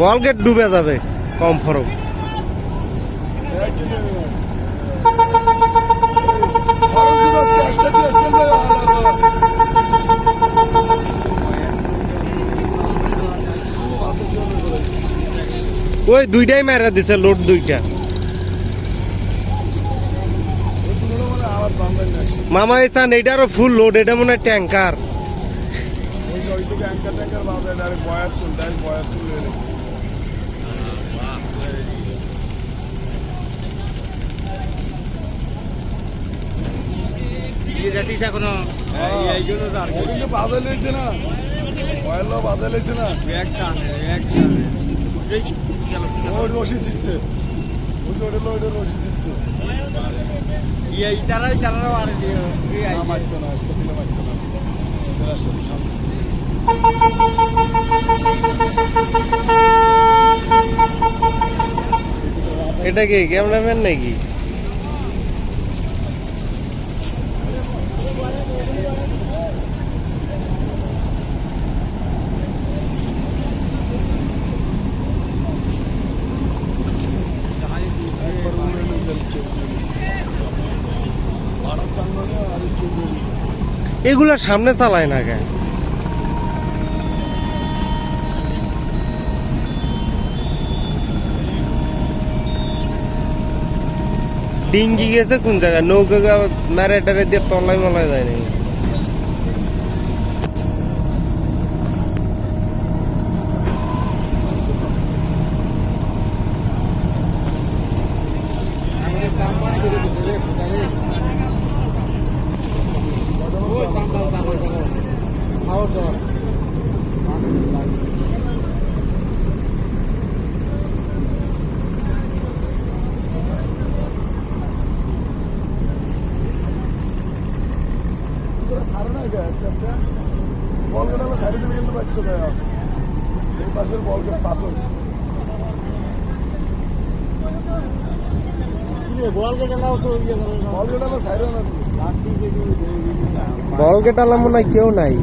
বল gate ডুবে যাবে কম ফরক। ওই দুইটাই মেরা দিছে লোড দুইটা। মামা এসান এটারও ফুল লোড, এটা মনে হয় ট্যাঙ্কার। এটা কি ক্যামেরাম্যান নাকি? এগুলা সামনে চালায় না কেন? ডিঙ্গি গেছে কোন জায়গায়? নৌকা মেরে টেরে দিয়ে তলায় মলায় যায় নাকি? বল গেটালাম মনে হয় কেউ নাই।